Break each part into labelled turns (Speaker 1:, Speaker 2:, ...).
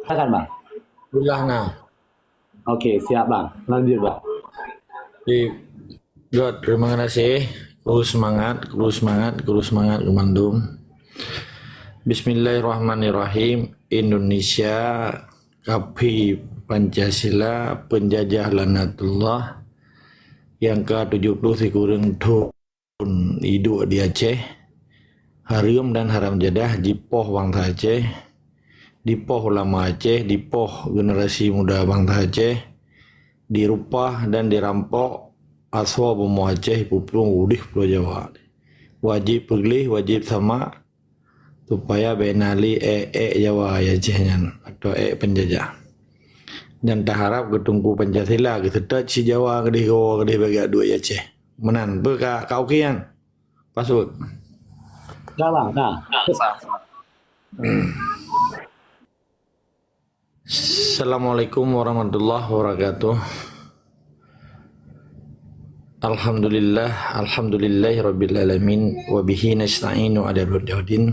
Speaker 1: Silakan Bang.
Speaker 2: Ulah nah.
Speaker 1: Oke, siap Bang. Lanjut Bang.
Speaker 2: Di God, terima kasih. Terus semangat, terus semangat, terus semangat Kemandung. Bismillahirrahmanirrahim. Indonesia Kapi Pancasila penjajah lanatullah yang ke-70 si kurang tahun hidup di Aceh. Harum dan haram jadah jipoh bangsa Aceh, dipoh ulama Aceh, dipoh generasi muda bangsa Aceh, dirupah dan dirampok aswa bemo Aceh pupung udih Pulau Jawa. Wajib peglih, wajib sama supaya benali Jawa ya Acehnya atau penjajah. Dan tak harap ketungku Pancasila kesetat si Jawa kedih go kedih bagi dua Aceh. Menan berka kau kian pasut.
Speaker 1: Enggak Bang, nah.
Speaker 2: Assalamualaikum warahmatullahi wabarakatuh. Alhamdulillahi rabbil alamin wa bihi nasta'inu ala al-din.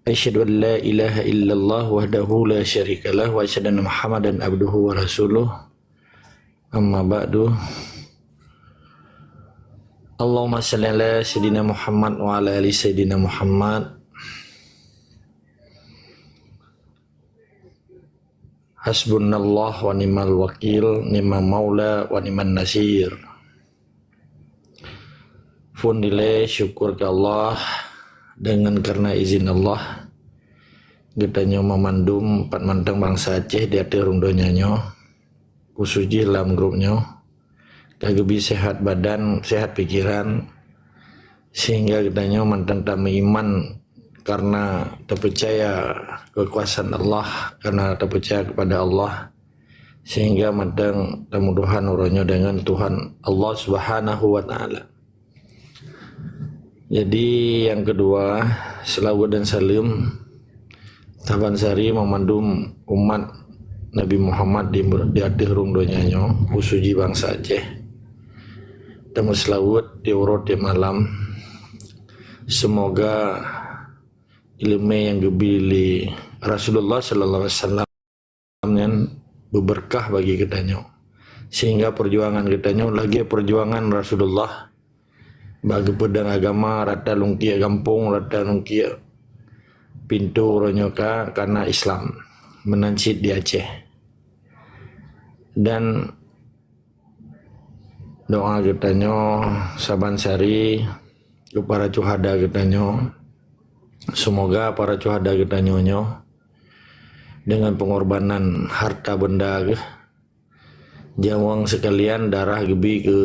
Speaker 2: Asyhadu an la ilaha illallah wahdahu la syarikalah wa asyhadu anna Muhammadan abduhu wa rasuluh. Amma ba'du. Allahumma shalli ala sayyidina Muhammad wa ala ali sayyidina Muhammad. Hasbunallah wa ni'mal wakil, ni'mal maula wa ni'man nasir. Fundile syukur ke Allah dengan karena izin Allah kita memandum 4 manteng bangsa Aceh di atas rundonya usuji dalam grupnya kagebi sehat badan sehat pikiran sehingga kita manteng tamu iman karena terpercaya kekuasaan Allah, karena terpercaya kepada Allah, sehingga manteng temuduhan uronyo dengan Tuhan Allah Subhanahu wa Ta'ala. Jadi yang kedua, selawat dan salam Taban Sari memandum umat Nabi Muhammad di akhir rungdonyanyo usuji bangsa Aceh. Temu selawat di urut di malam. Semoga ilmu yang gebili Rasulullah Sallallahu Alaihi Wasallam yang berberkah bagi kitanya, sehingga perjuangan kitanya lagi perjuangan Rasulullah bagi pedang agama rata lungkia kampung rata lungkia pintu ronyoka karena Islam menansit di Aceh. Dan doa kitanya saban sari kepada cuhada kitanya, semoga para cuhada kitanya dengan pengorbanan harta benda jawang sekalian darah gebi ke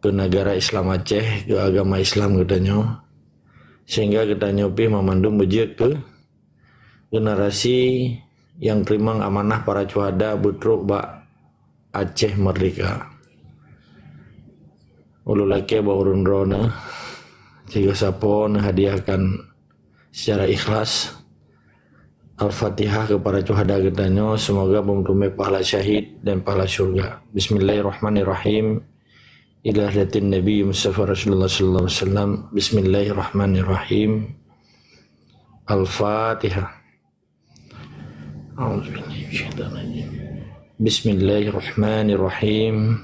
Speaker 2: negara Islam Aceh, ke agama Islam kitanya, sehingga kita nyopi memandung bejek ke generasi yang terima amanah para cuhada butruk bak Aceh merdeka. Ululake bahurun rona jika sapon hadiahkan secara ikhlas Al-Fatihah kepada cuhada kitanya, semoga memperoleh pahala syahid dan pahala syurga. Bismillahirrahmanirrahim. Ila hadatin Nabi Mustafa Rasulullah sallallahu alaihi wasallam. Bismillahirrahmanirrahim. Al-Fatihah. Bismillahirrahmanirrahim.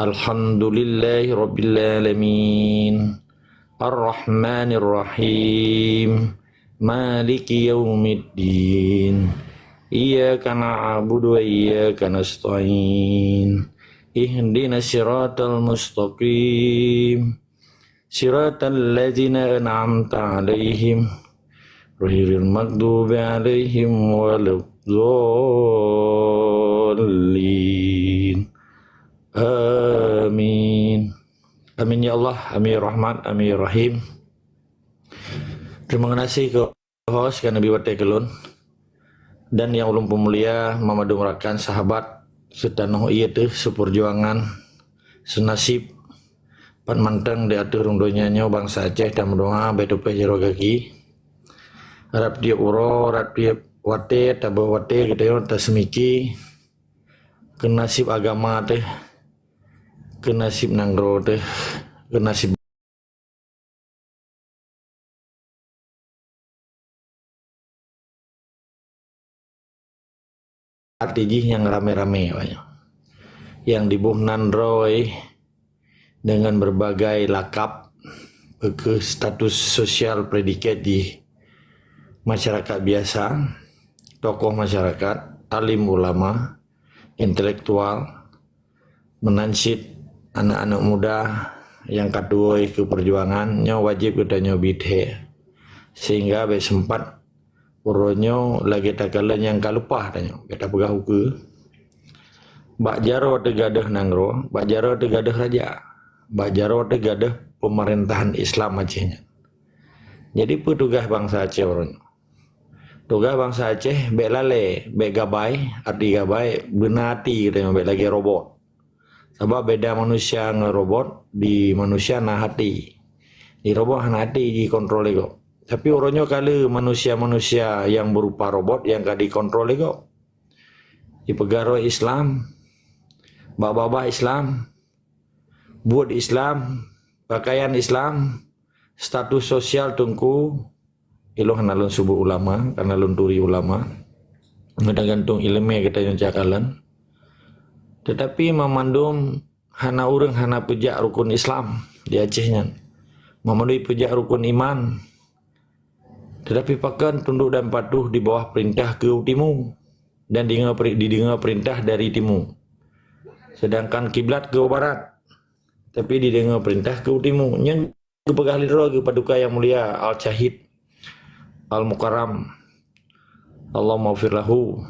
Speaker 2: Alhamdulillahi rabbil alamin. Ar-Rahmanir-Rahim. Maliki yaumiddin. Iyyaka na'budu wa iyyaka nasta'in. Ihdinas siratal mustaqim. Siratal ladzina an'amta 'alaihim ghairil maghdubi 'alaihim waladdallin. Amin. Amin ya Allah, amin ya Rahman, amin ya Rahim. Terima kasih ke host ke Nabi Wate Kelun dan yang ulum pemulia Muhammad Umrakan sahabat setanah iya tuh seperjuangan senasib pan manteng di atur rungdonya bangsa Aceh dan mendoa beto pejero kaki harap dia uro harap dia wate tabah wate kita yo tasmiki kenasib agama teh kenasib nanggro teh kenasib artiji yang rame-rame banyak. Yang dibuhnan Roy dengan berbagai lakap ke status sosial predikat di masyarakat biasa, tokoh masyarakat, alim ulama, intelektual, menansid anak-anak muda yang kedua ke perjuangan nyo wajib kita nyobithe sehingga sempat uronyo lagi takalan yang kalupah tanyo kita pegah ke bak jaro tegadah nangro, bak jaro tegadah raja, bak jaro tegadah pemerintahan Islam Acehnya. Jadi petugas bangsa Aceh uronyo, tugas bangsa Aceh bek lale, bek gabai, arti gabai benati kita bek lagi robot. Sebab beda manusia ngerobot di manusia nah hati, di robot nah hati dikontrol ego. Tapi orangnya kali manusia-manusia yang berupa robot yang gak dikontrol ego. Di pegawai Islam, baba Islam, buat Islam, pakaian Islam, status sosial tungku, ilo hanalun subuh ulama, hanalun turi ulama, gantung ilmu kita yang cakalan. Tetapi memandum hana urang hana pejak rukun Islam di Acehnya, memenuhi pejak rukun iman. Tetapi pakan tunduk dan patuh di bawah perintah ke timu dan didengar perintah dari timu. Sedangkan kiblat ke barat, tapi didengar perintah ke timu. Yang kepegah lidro ke paduka yang mulia Al-Syahid Al-Mukarram Allah maghfir lahu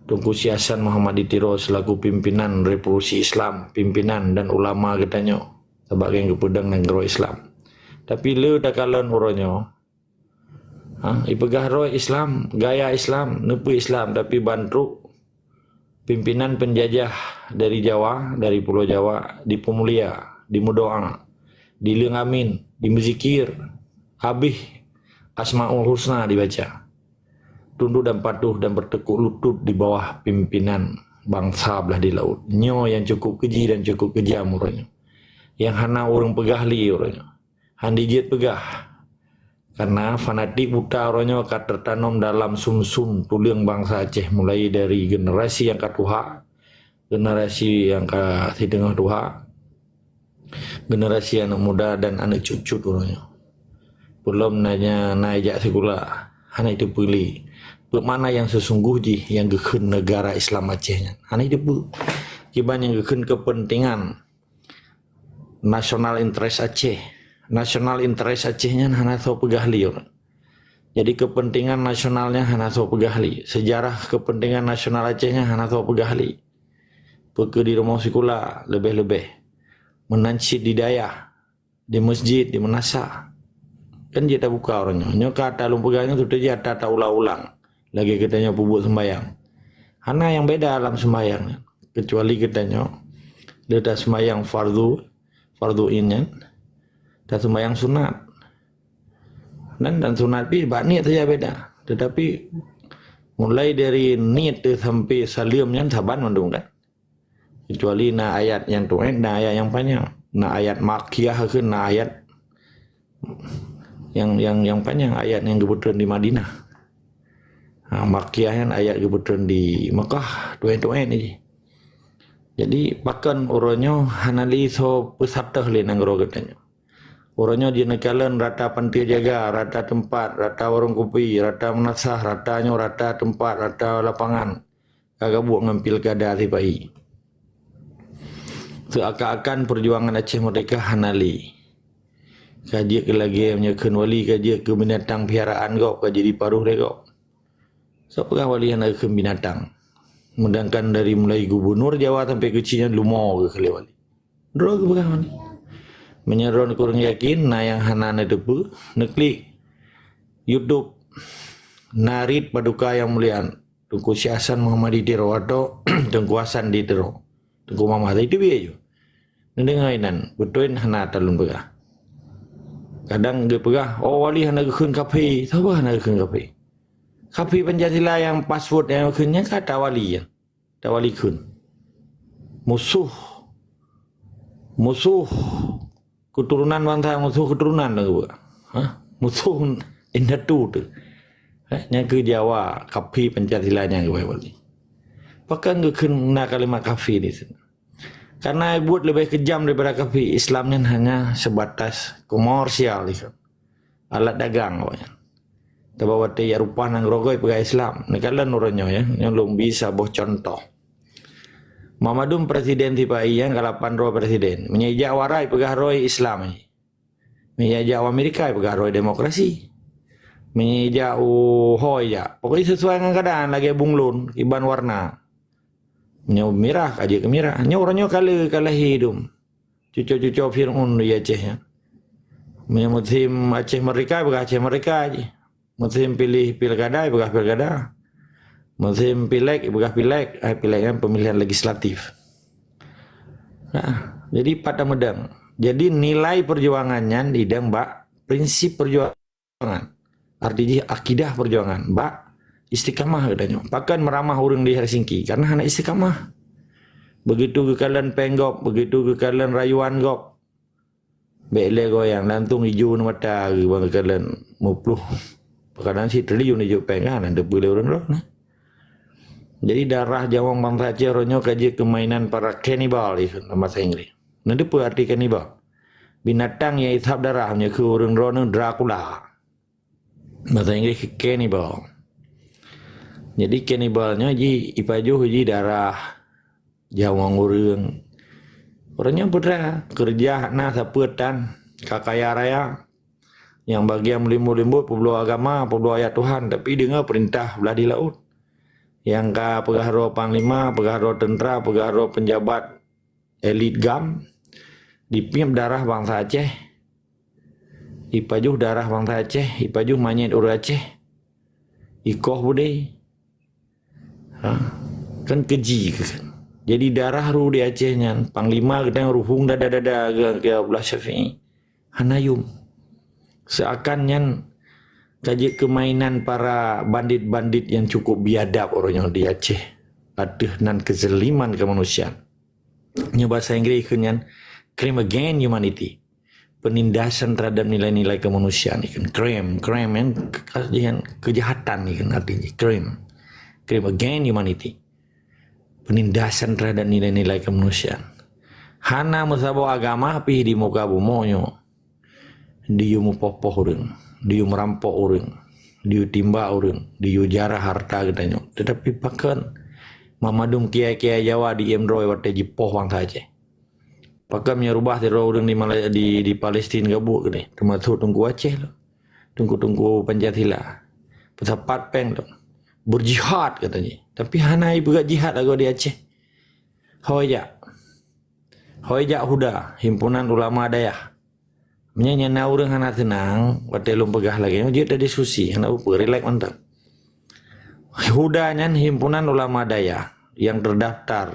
Speaker 2: Tunku Siasan Muhammad Ditiro selaku pimpinan Revolusi Islam, pimpinan dan ulama katanya sebagai yang kepedang negara Islam. Tapi le takalan uronyo, ipegah roh Islam, gaya Islam, nepi Islam tapi bantu pimpinan penjajah dari Jawa, dari Pulau Jawa, di Pemulia, di Mudoa, di Lengamin, di Mezikir, habis Asmaul Husna dibaca. Tunduk dan patuh dan bertekuk lutut di bawah pimpinan bangsa belah di laut. Nyo yang cukup keji dan cukup kejam orangnya. Yang hana orang pegah li orangnya. Handijit pegah. Karena fanatik buta orangnya akan tertanam dalam sumsum tulang bangsa Aceh. Mulai dari generasi yang katuha, generasi yang ke tengah tuha, generasi anak muda dan anak cucu orangnya. Belum nanya naik sekolah. Hana itu pilih. Mana yang sesungguhnya yang gekun negara Islam Acehnya. Hana itu kiban yang gekun kepentingan national interest Aceh. National interest Acehnya hana tau pegahli. Jadi kepentingan nasionalnya hana tau pegahli. Sejarah kepentingan nasional Acehnya hana tau pegahli. Peke di rumah sekolah lebih-lebih. Menancit di daya, di masjid, di menasa. Kan dia tak buka orangnya. Nyo kata lumpegahnya tu dia tak ulang-ulang. Lagi katanya pubuk sembahyang. Hana yang beda dalam sembahyang. Kecuali katanya dia tak sembahyang fardu innya. Tak sembahyang sunat. Dan sunat pi bak niat saja beda. Tetapi mulai dari niat sampai salimnya taban mandung kan. Kecuali na ayat yang tuan, na ayat yang panjang. Na ayat makiyah ke na ayat yang panjang, ayat yang kebetulan di Madinah. Makiyah kan ayat kebetulan di Mekah, tuan-tuan ini. Jadi pakan orangnya hanali so pesatah le nanggro katanya. Orangnya dia nekalan rata pantai jaga, rata tempat, rata warung kopi, rata menasah, ratanya rata tempat, rata lapangan. Kagak buat ngampil kada tipai. Seakan-akan perjuangan Aceh Merdeka hanali. Kaji ke lagi menyekan wali, kaji ke binatang piaraan kau, kaji di paruh dia kau. So pegang wali yang ke binatang. Sedangkan dari mulai gubernur Jawa sampai kecilnya lumo ke kali wali. Dro ke pegang wali. Menyeron kurang yakin, na yang hanana depu, neklik YouTube, narit paduka yang mulian. Tungku Siasan Muhammad Ditiro atau Tungku Hasan Ditiro. Tungku Muhammad itu biaya je. Nendengainan, betuin hana talun pegang. Kadang dia pegah, oh wali hana gekun kapi. Tahu apa hana gekun kapi? Kapi Pancasila yang password yang gekunnya kata wali ya. Tak wali kun. Musuh keturunan bangsa, musuh keturunan lah buat. Musuh indah tu. Yang ke Jawa, kapi Pancasila yang ke wali. Pakan kena kalimat kafir di sana. Karena buat lebih kejam daripada kafir. Islam ni hanya sebatas komersial ni kan. Alat dagang pokoknya. Tapi waktu ya rupa nang rogoi pegang Islam. Ni kalian nurunnya ya, yang belum bisa boh contoh. Mamadum presiden tiba yang kalapan roh presiden. Menyejak warai pegang roh Islam ni. Menyejak Amerika pegang roh demokrasi. Menyejak hoi ya. Pokoknya sesuai dengan keadaan lagi bunglun iban warna. Nyo merah aja ke merah. Nyo orangnya kalah hidup. Cucu-cucu Fir'aun di Aceh ya. Musim Aceh mereka pegang Aceh mereka aja. Musim pilih pilkada pegang pilkada. Musim pilek pegang pilek. Pilek kan pemilihan legislatif. Nah, jadi pada medang. Jadi nilai perjuangannya di mbak prinsip perjuangan. Artinya akidah perjuangan. Mbak istiqamah katanya. Pakan meramah orang di Helsinki karena anak istiqamah. Begitu ke kalian penggop, begitu ke kalian rayuan gop. Bele goyang lantung hijau mata ke bang kalian mupluh. Kadang si triliun hijau pengan ada boleh orang roh. Jadi darah jawang bangsa Aceh ronyo kaji kemainan para kanibal itu nama bahasa Inggris. Nanti apa arti kanibal? Binatang yang ishap darahnya ke orang roh Dracula. Bahasa Inggris kanibal. Jadi kanibalnya ji ipajuh ji darah jawang urang. Orangnya putra kerja na sapetan kakaya raya yang bagian melimbut-limbut pebulu agama, pebulu ayat Tuhan tapi dengar perintah belah di laut. Yang ka pegahro panglima, pegahro tentera, pegahro penjabat elit GAM dipiam darah bangsa Aceh. Ipajuh darah bangsa Aceh, ipajuh manyet urang Aceh. Ikoh bude. Kan keji kan. Jadi darah ru di Acehnya panglima kadang ruhung dada ke belah Syafi'i hanayum seakannya kaji kemainan para bandit-bandit yang cukup biadab orangnya di Aceh aduh nan kezaliman kemanusiaan nya bahasa Inggris kunyan crime against humanity penindasan terhadap nilai-nilai kemanusiaan kan crime yang kejahatan kan artinya crime against humanity. Penindasan terhadap nilai-nilai kemanusiaan. Hana musabau agama pi di muka bumonyo. Diu mupopoh urang, diu merampok urang, diu timba urang, diu jarah harta katanya. Tetapi pakan mamadum kiai-kiai Jawa di Emroy wate jipoh wang saja. Pakan menyerubah teror urang di Palestin gabuk ni. Termasuk tunggu Aceh lo. Tunggu Pancasila. Pesapat peng lo. Berjihad katanya. Tapi hanai berat jihad agak di Aceh. Hoijak Huda, himpunan ulama dayah. Menyanya orang hana tenang, watelum pegah lagi. Dia ada diskusi, hana upa, relax mantap. Hudanya himpunan ulama dayah yang terdaftar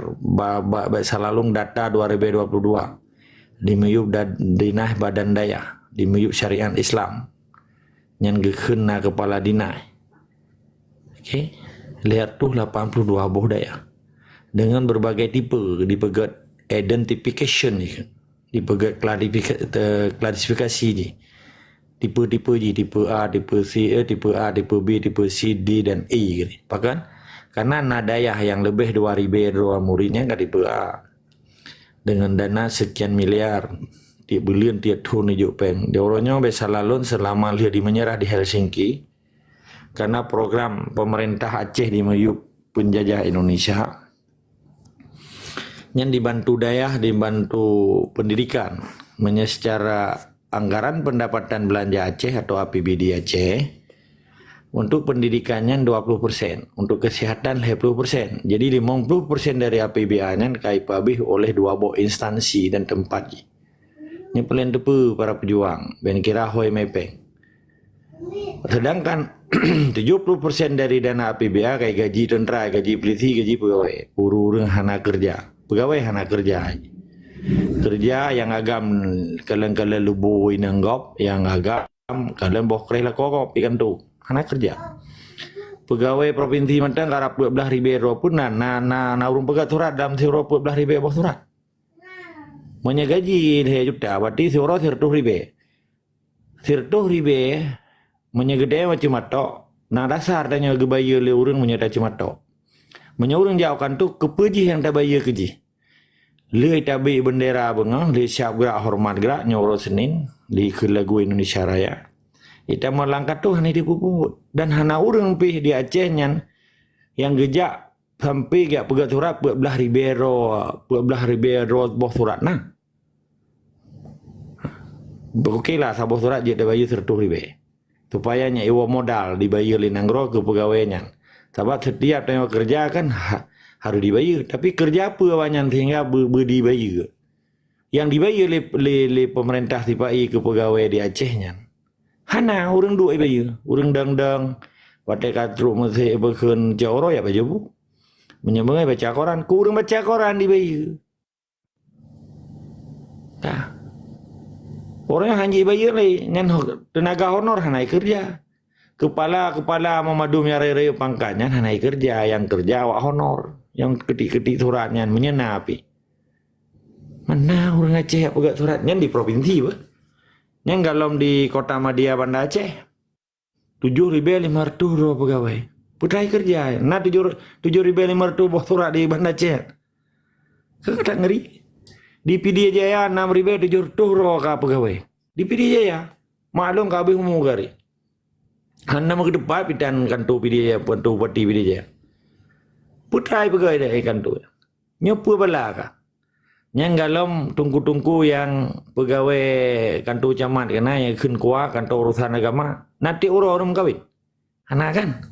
Speaker 2: salalung data 2022 di Meyub Dinah Badan Dayah, di Meyub Syariat Islam. Yang gekena kepala dinah. Okay. Lihat tuh 82 budaya dengan berbagai tipe dipegat identification ni kan dipegat klasifikasi ni tipe-tipe je tipe A, tipe C, tipe A, tipe B, tipe C, D dan E kan. Bahkan karena nadayah yang lebih 2.000 muridnya kan tipe A dengan dana sekian miliar tiap bulan tiap tahun hidup pen dia orangnya bisa lalun selama dia di menyerah di Helsinki karena program pemerintah Aceh di Meyub penjajah Indonesia yang dibantu dayah, dibantu pendidikan secara anggaran pendapatan belanja Aceh atau APBD Aceh untuk pendidikannya 20%, untuk kesehatan 50%. Jadi 50% dari APBA-nya kaipabih oleh dua buah instansi dan tempat. Ini paling tepu para pejuang, ben kira hoi mepeng. Sedangkan 70% dari dana APBA kayak gaji tentera, gaji polisi, gaji pegawai. Urung hana kerja. Pegawai hana kerja. Kerja yang agam kalian lubu inanggop, yang agam kalian boh kerela kokop ikan tu. Hana kerja. Pegawai provinsi Mentang karap 12.000 pun na urung pegat surat dalam siro 12.000 boh surat. Monya gaji dia juta, berarti siro 100.000. 100.000 menyegede macam matok. Nah dasar tanya gebaya le urang menyata cimatok. Menyorang jauhkan tu kepeji yang tak bayar keji. Lei tabi bendera bengah, lei siap gerak hormat gerak nyoro Senin di ke lagu Indonesia Raya. Ita melangkat tu hani dipuput. Dan hana urang pih di Aceh nyan yang gejak sampai gak pegat surat belah Ribeiro boh surat nah. Okeylah sabuh surat je dah bayar 100 ribu. Supayanya iwa modal dibayar linanggro ke pegawainya. Sebab setiap tengok kerja kan harus dibayar. Tapi kerja apa banyak sehingga dibayar. Yang dibayar oleh pemerintah tipai ke pegawai di Acehnya. Hana orang dua bayar. Orang dang-dang. Watai katruk masih berken jauh ya baju bu. Menyambungai baca koran. Kurang baca koran dibayar. Tak. Orang yang hanya bayar lagi. Dengan tenaga honor hanai kerja. Kepala memadu raya pangkatnya hanai kerja. Yang kerja awak honor. Yang ketik-ketik suratnya menyenapi. Mana orang Aceh yang pegat suratnya di provinsi bah. Yang galom di kota Madia Banda Aceh. 7.500 roh pegawai. Putrai kerja. Nah 7.500 boh surat di Banda Aceh. Kau tak ngeri. Di PD Jaya 6.700 roh ka pegawai. Di PD Jaya. Maklum kabeh umum gari. Hanya mau ke depan pitan kantor PD Jaya. Kantor Bupati PD Jaya. Putrai pegawai dah kantor. Nyopu bala ka. Yang galom tungku-tungku yang pegawai kantor camat kena yang khun kuah kantor urusan agama. Nanti orang kawin. Anak kan.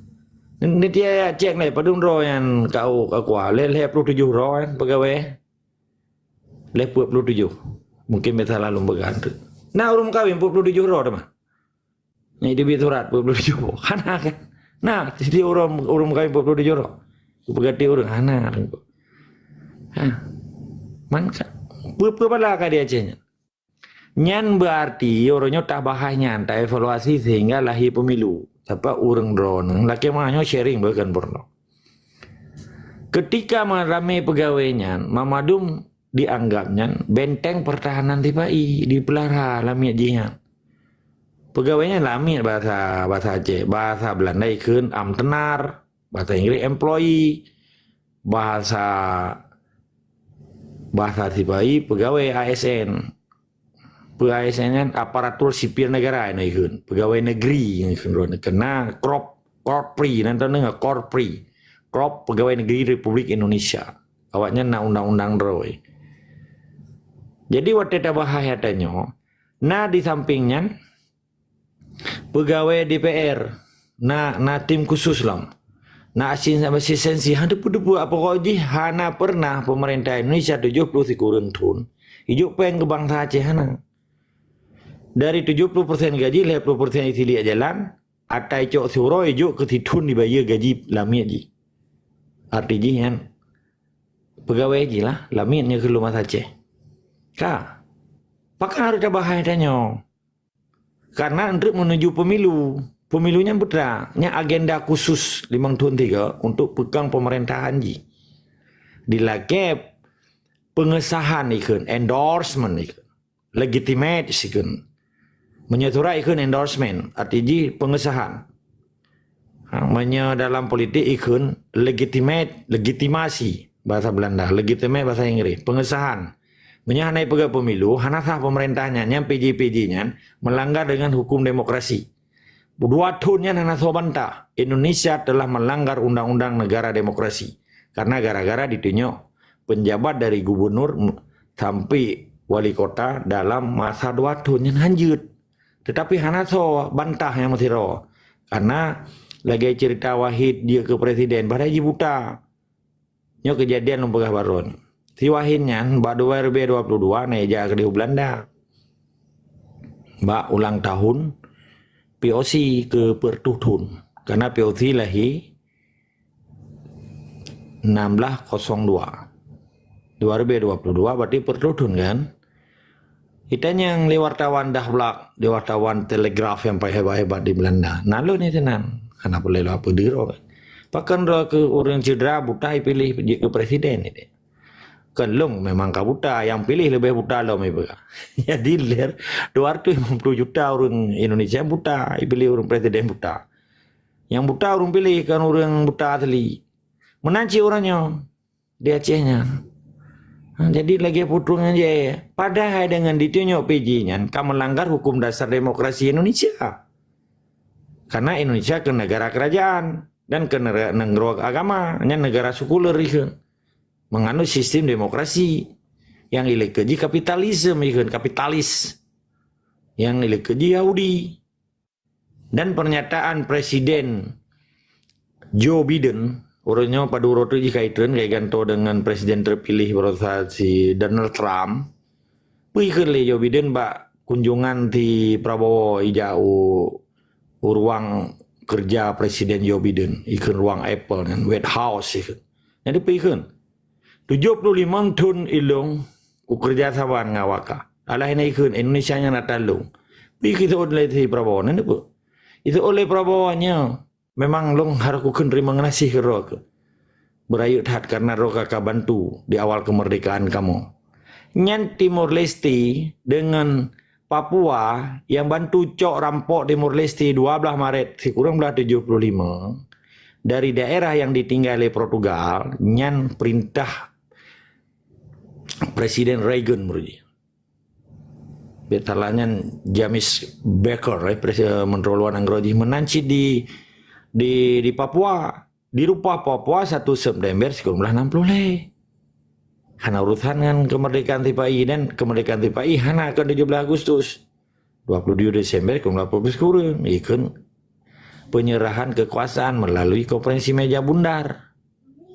Speaker 2: Ini dia cek nih padung roh yang kau kuah. Leleh 27 roh kan pegawai. Leleh 27. Mungkin betul lalu bergantung. Nah orang kawin 47 roh dah mah. Ini dia surat 47. Anak kan. Nah jadi orang kawin 47 roh. Berganti orang anak. Manka. Berapa ka dia Acehnya? Nyan berarti orangnya tak bahaya, tak evaluasi sehingga lahir pemilu. Sebab orang drone, laki mahnya sharing bahkan porno. Ketika ramai pegawainya, Mamadum dianggapnya benteng pertahanan tipai dipelihara lamia jihan. Pegawainya lamia bahasa Aceh, bahasa Belanda ikun amtenar, bahasa Inggris employee, bahasa tipai pegawai ASN. ASN kan aparatur sipil negara ini kan. Pegawai negeri yang kena korpri nanti dengar korpri. Krop pegawai negeri Republik Indonesia. Awaknya nak undang-undang roy. Jadi waktu tak bahaya tanya. Nah di sampingnya pegawai DPR. Nah tim khusus lah. Nak asin sama sisensi hanya depu apa kau ji hana pernah pemerintah Indonesia 70 kurang tun hijuk peng ke bangsa Aceh hana dari 70% gaji 50% isi liat jalan atai cok suruh hijuk ke titun dibayar gaji lamia ji arti ji kan pegawai ji lah lamianya ke rumah Aceh kah pakai harus bahaya tanya karena untuk menuju Pemilunya betul, agenda khusus 5 tahun 3 untuk pegang pemerintahan ji. Dilakep pengesahan ikun, endorsement ikun, legitimate ikun, menyaturai ikun endorsement, artinya pengesahan. Dalam politik ikun legitimasi bahasa Belanda, legitimate bahasa Inggris, pengesahan. Hanai pegang pemilu, hanasah pemerintahnya, yang PJ-PJ-nya melanggar dengan hukum demokrasi. 2 tahunnya nana sobanta Indonesia telah melanggar undang-undang negara demokrasi karena gara-gara ditunjuk penjabat dari gubernur sampai wali kota dalam masa 2 tahun yang lanjut. Tetapi hana so bantah yang masih roh karena lagi cerita Wahid dia ke presiden pada ji buta nyo kejadian lompegah baron si Wahidnya bak 2022 neja ke di Belanda bak ulang tahun POC ke pertutun karena POC lahir 1602 berarti pertutun kan kita yang wartawan dahlak di wartawan telegraf yang hebat-hebat di Belanda nalu ni tenan kenapa lelo apa diro pakan ke orang cedera buta pilih ke presiden ini kan long memang kabuta yang pilih lebih buta lo mereka. Jadi ler 250 juta orang Indonesia buta, pilih orang presiden buta. Yang buta orang pilih kan orang buta asli. menanci orangnya di Acehnya. Jadi lagi putrungnya aja. Padahal dengan ditunjuk PJ-nya, kamu melanggar hukum dasar demokrasi Indonesia. Karena Indonesia ke negara kerajaan dan ke negara agama, hanya negara sekuler itu. Menganut sistem demokrasi yang ilik keji kapitalisme itu, kapitalis. Yang ilik keji Yahudi. Dan pernyataan Presiden Joe Biden, orangnya pada waktu itu kaitan kayak ganto dengan Presiden terpilih berusaha si Donald Trump. Pergi le Joe Biden mbak kunjungan di Prabowo ijau ruang kerja Presiden Joe Biden, ikan ruang Apple dan White House ikan. Jadi pergi 75 tahun ilung kerja sama ngawaka. Alah ini ikan Indonesia nya nak talung. Pergi kita oleh di Prabowo nanti bu. Itu oleh Prabowo-nya memang long harus ku terima ngasih ke roh. Berayut hat karena roh kakak bantu di awal kemerdekaan kamu. Nyan Timor Leste dengan Papua yang bantu cok rampok Timor Leste 12 Maret kurang belah 75 dari daerah yang ditinggali Portugal. Nyan perintah Presiden Reagan berji. Betalanya James Baker, Menteri Luar Negeri menanci di Papua, di rupa Papua 1 September 1960 Karena urusan dengan kemerdekaan TPI dan kemerdekaan TPI hana akan 17 Agustus 22 Desember 1940 ikan penyerahan kekuasaan melalui konferensi meja bundar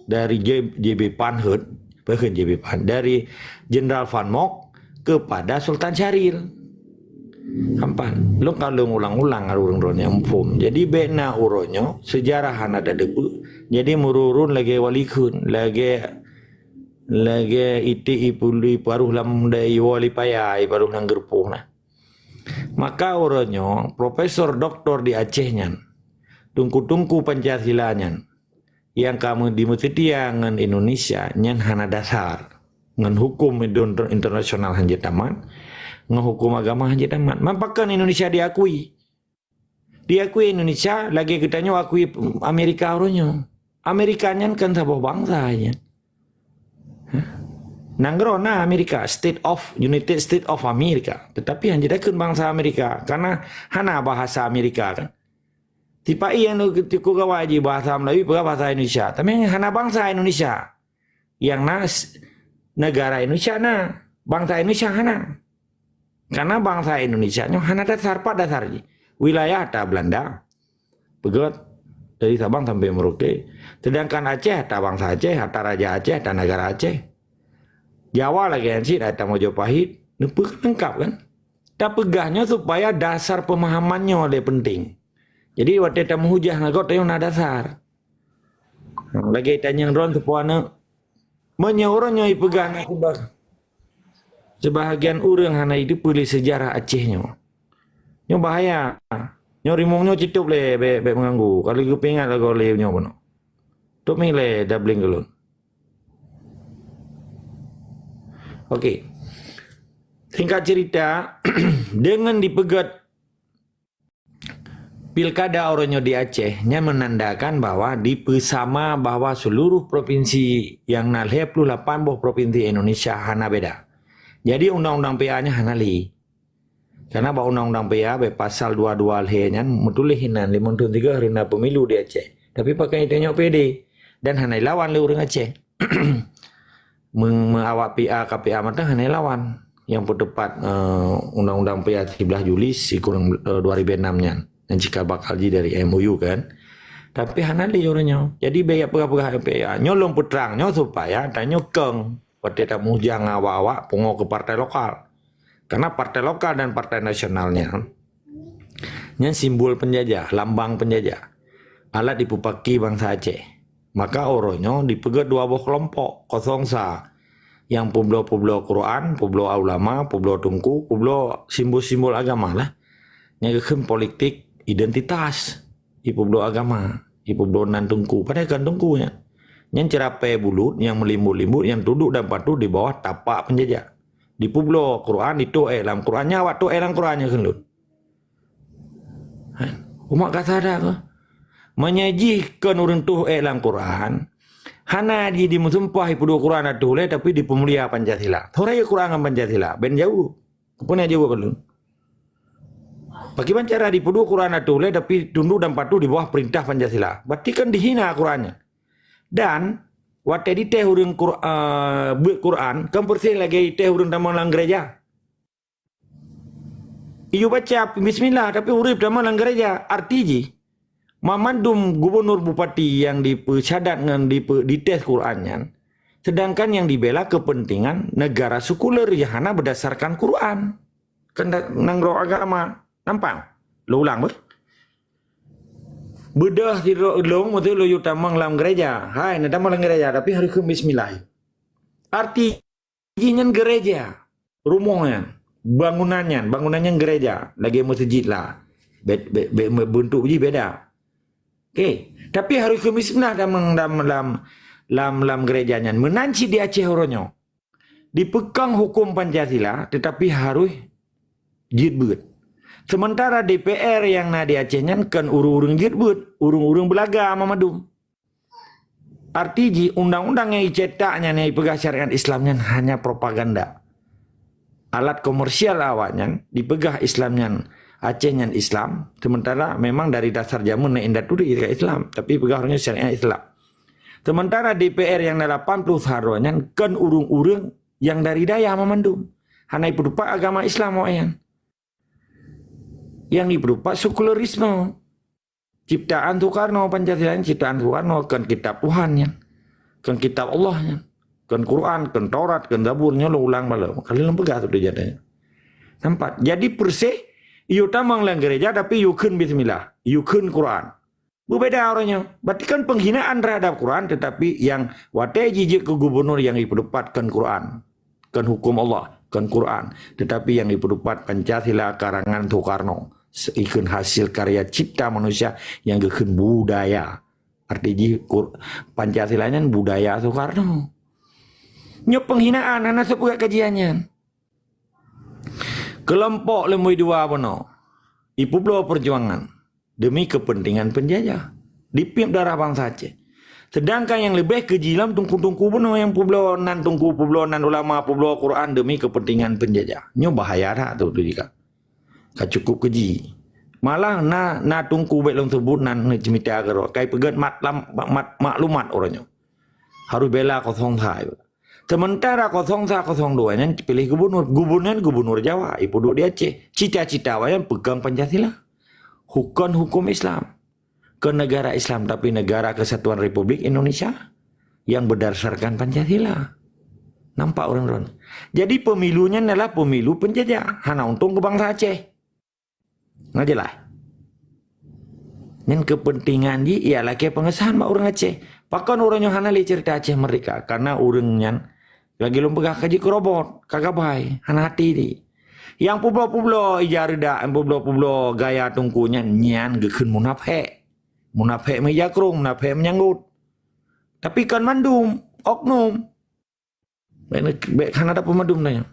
Speaker 2: dari JB Panhut, bukan JB Pan, dari Jenderal Van Mock kepada Sultan Syahrir. Kampan, lo kalau ngulang-ulang urang-urangnya empum. Jadi bena uronyo sejarah ada debu. Jadi mururun lagi walikun, lagi iti ipuli paruh lam dai wali payai paruh nang gerpuh nah. Maka uronyo Profesor Doktor di Acehnya, tungku-tungku Pancasilanya, yang kamu dimutitiangan Indonesia nyan hana dasar. Ngan hukum internasional hanya taman, ngan hukum agama hanya taman. Mampakan Indonesia diakui Indonesia lagi kitanya akui Amerika orangnya. Amerikanya kan sebuah bangsa aja. Nangrona Amerika, United States of America, tetapi hanya kan bangsa Amerika karena hana bahasa Amerika kan. Tipe yang tiku gawaji bahasa Melayu bahasa Indonesia, tapi hana bangsa Indonesia yang negara Indonesia bangsa Indonesia hana. Karena bangsa Indonesia hana dasar pada dasarnya. Wilayah ada Belanda. Begitu dari Sabang sampai Merauke. Sedangkan Aceh ada bangsa Aceh, ada Raja Aceh, ada negara Aceh. Jawa lagi yang sih ada Mojopahit. Lengkap kan? Tak pegahnya supaya dasar pemahamannya oleh penting. Jadi waktu kita menghujah nagot yang ada dasar. Lagi tanya ron sepuana menyorongnya ipegan akubar. Sebahagian orang hana itu pilih sejarah Acehnya. Nyo bahaya. Nyo rimongnya citup le be mengganggu. Kalau gue pengen lagu le nyo bono. Tu mile doubling gelun. Okey. Singkat cerita dengan dipegat pilkada orangnya di Aceh nya menandakan bahwa dipesama bahwa seluruh provinsi yang 88 provinsi Indonesia hana beda. Jadi undang-undang PA nya hana li. Karena bahwa undang-undang PA pasal 22 nya mutulihinan 53 rina pemilu di Aceh. Tapi pakai itu nya PD dan hana lawan le orang Aceh. Mengawak PA KPA mata hana lawan yang berdebat undang-undang PA 13 Juli kurang 2006 nya. Dan jika bakal dari MOU kan. Tapi hanali orangnya. Jadi banyak pegah-pegah MPA. Nyolong putrangnya supaya tanya keng. Pada tamu jangan awak-awak pungo ke partai lokal. Karena partai lokal dan partai nasionalnya. Nya simbol penjajah, lambang penjajah. Alat dipupaki bangsa Aceh. Maka orangnya dipegat dua buah kelompok. Kosongsa. Yang pueblo-pueblo Quran, pueblo ulama, pueblo tungku, pueblo simbol-simbol agama lah. Yang politik identitas ibu belo agama, ibu belo nantungku, padahal kan tungkunya. Yang cerapai bulut, yang melimbut-limbut, yang duduk dan patuh di bawah tapak penjajah. Di pueblo Quran itu dalam Qurannya waktu dalam Qurannya kan lu. Umat kata ada ke? Menyajikan orang tu dalam Quran Hana di musumpah ipu Quran atule tapi di pemulia Pancasila. Thora ya kurangan Pancasila, ben jauh. Punya jauh perlu. Bagaimana cara di Quran atule tapi tunduk dan patuh di bawah perintah Pancasila. Berarti kan dihina Qurannya. Dan waktu di teh urang Quran, kan bersih lagi teh urang dalam gereja. Iyo baca bismillah tapi urip dalam gereja. Artinya Mamandum gubernur bupati yang dipecadat dengan dites Qurannya, sedangkan yang dibela kepentingan negara sekuler Yahana berdasarkan Quran. Nangro agama, nampak? Lo ulang ber? Bedah di long betul lo yutamang dalam gereja. Hai, nada dalam gereja tapi hari ke bismillah. Artinya gereja, rumahnya, bangunannya gereja, lagi masjid lah. Bentuk je beda. Okey, tapi harus ke bismillah dalam gerejanya. Menanci di Aceh oronyo. Dipegang hukum Pancasila tetapi harus jidbut. Sementara DPR yang na di Acehnya kan urung-urung jidbut, urung-urung belaga mamadum. Artinya undang-undang yang dicetaknya yang dipegang syariat Islamnya hanya propaganda. Alat komersial awaknya dipegang Islamnya Acehnya Islam, sementara memang dari dasar jamun na indat dulu Islam, tapi pegawainya syariat Islam. Sementara DPR yang 80 haronya kan urung-urung yang dari daya memandum. Hanai berupa agama Islam wayan. Yang berupa sekulerisme. Ciptaan Soekarno Pancasila, ciptaan Soekarno kan kitab Tuhannya, kan kitab Allahnya, kan Quran, kan Taurat, kan Zaburnya lo ulang malam. Kalian pegang tu jadinya. Nampak? Jadi persih you tamang lang gereja tapi you kun bismillah, you kun Quran. Berbeda orangnya. Berarti kan penghinaan terhadap Quran tetapi yang watai jijik ke gubernur yang diperdebatkan Quran, kan hukum Allah, kan Quran, tetapi yang diperdebat Pancasila karangan Soekarno, ikun hasil karya cipta manusia yang gekun budaya. Artinya Pancasilanya budaya Soekarno. Nyok penghinaan anak sepukat kajiannya. Kelompok lemui dua bono, ipu belah perjuangan demi kepentingan penjajah dipimpin darah bangsa Aceh. Sedangkan yang lebih kejilam tungku-tungku bono yang publo nan tungku publo nan ulama publo Quran demi kepentingan penjajah. Nyo bahaya dah tu jika. Ka cukup keji. Malah na tungku baik long sebut nan cemita agaro kai pegat maklumat orangnya. Harus bela 03. Sementara 0102 nya pilih gubernur Jawa, ibu duduk di Aceh. Cita-cita yang pegang Pancasila. Hukum Islam. Ke negara Islam tapi negara kesatuan Republik Indonesia yang berdasarkan Pancasila. Nampak orang-orang. Jadi pemilunya adalah pemilu penjajah. Hana untung ke bangsa Aceh. Ngajelah. Dan kepentingan dia ialah ke pengesahan mak orang Aceh. Pakan orangnya hana li cerita Aceh mereka karena orangnya lagi lumpegah kaji kerobot, kagak baik, hana hati di. Yang publo-publo ijarida, publo-publo gaya tungkunya nyan gekun munafik. Munafik mejakrung, munafik menyanggut. Tapi kan mandum, oknum. Baik kan ada pemadum tanya.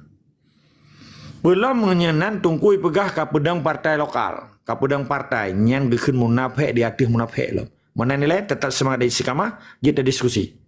Speaker 2: Belum menyenan tungkui pegah ke pedang partai lokal, ke pedang partai nyan gekun munafik di atas munafik lo. Mana nilai tetap semangat dari istiqamah, kita diskusi.